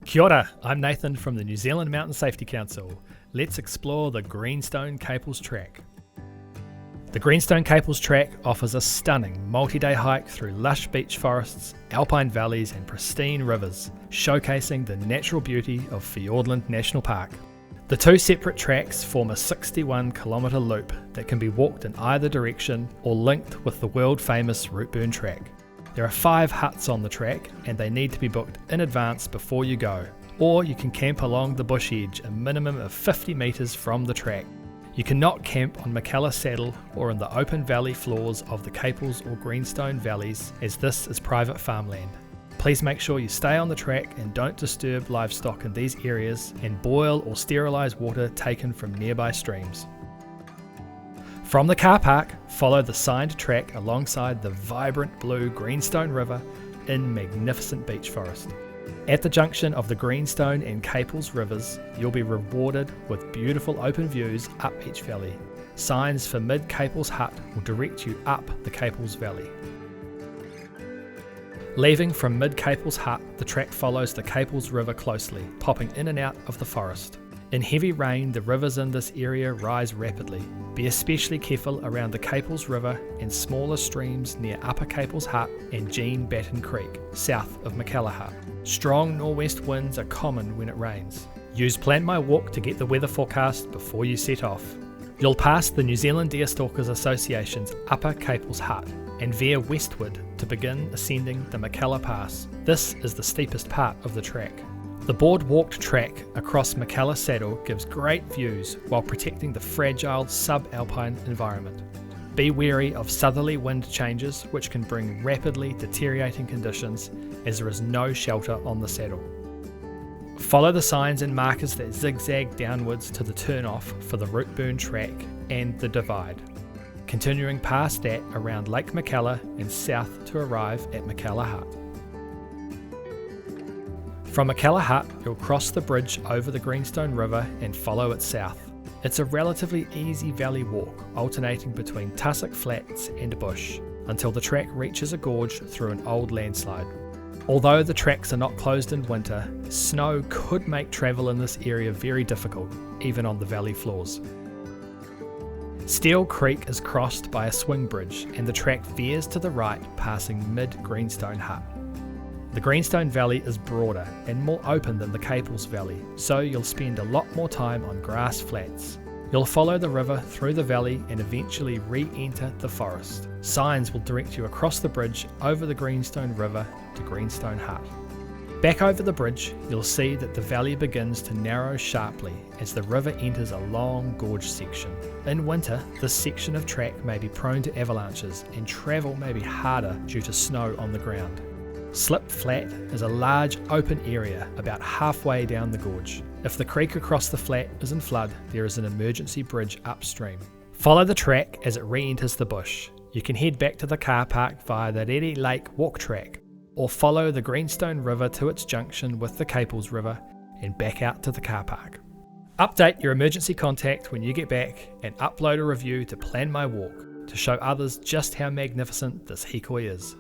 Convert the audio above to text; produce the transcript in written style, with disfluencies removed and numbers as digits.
Kia ora, I'm Nathan from the New Zealand Mountain Safety Council. Let's explore the Greenstone-Caples Track. The Greenstone-Caples Track offers a stunning multi-day hike through lush beech forests, alpine valleys and pristine rivers, showcasing the natural beauty of Fiordland National Park. The two separate tracks form a 61-kilometre loop that can be walked in either direction or linked with the world-famous Routeburn Track. There are 5 huts on the track and they need to be booked in advance before you go, or you can camp along the bush edge a minimum of 50 metres from the track. You cannot camp on McKellar Saddle or in the open valley floors of the Caples or Greenstone valleys, as this is private farmland. Please make sure you stay on the track and don't disturb livestock in these areas, and boil or sterilise water taken from nearby streams. From the car park, follow the signed track alongside the vibrant blue Greenstone River in magnificent beech forest. At the junction of the Greenstone and Caples rivers, you'll be rewarded with beautiful open views up each valley. Signs for Mid Caples Hut will direct you up the Caples Valley. Leaving from Mid Caples Hut, the track follows the Caples River closely, popping in and out of the forest. In heavy rain, the rivers in this area rise rapidly. Be especially careful around the Caples River and smaller streams near Upper Caples Hut and Jean Batten Creek, south of McKellar Hut. Strong nor'west winds are common when it rains. Use Plan My Walk to get the weather forecast before you set off. You'll pass the New Zealand Deerstalkers Association's Upper Caples Hut and veer westward to begin ascending the McKellar Pass. This is the steepest part of the track. The board-walked track across McKellar Saddle gives great views while protecting the fragile subalpine environment. Be wary of southerly wind changes, which can bring rapidly deteriorating conditions as there is no shelter on the saddle. Follow the signs and markers that zigzag downwards to the turn-off for the Routeburn Track and the Divide, continuing past that around Lake McKellar and south to arrive at McKellar Hut. From McKellar Hut, you'll cross the bridge over the Greenstone River and follow it south. It's a relatively easy valley walk, alternating between tussock flats and bush, until the track reaches a gorge through an old landslide. Although the tracks are not closed in winter, snow could make travel in this area very difficult, even on the valley floors. Steel Creek is crossed by a swing bridge and the track veers to the right, passing Mid Greenstone Hut. The Greenstone Valley is broader and more open than the Caples Valley, so you'll spend a lot more time on grass flats. You'll follow the river through the valley and eventually re-enter the forest. Signs will direct you across the bridge over the Greenstone River to Greenstone Hut. Back over the bridge, you'll see that the valley begins to narrow sharply as the river enters a long gorge section. In winter, this section of track may be prone to avalanches and travel may be harder due to snow on the ground. Slip Flat is a large open area about halfway down the gorge. If the creek across the flat is in flood, there is an emergency bridge upstream. Follow the track as it re-enters the bush. You can head back to the car park via the Rere Lake walk track, or follow the Greenstone River to its junction with the Caples River and back out to the car park. Update your emergency contact when you get back and upload a review to Plan My Walk to show others just how magnificent this hikoi is.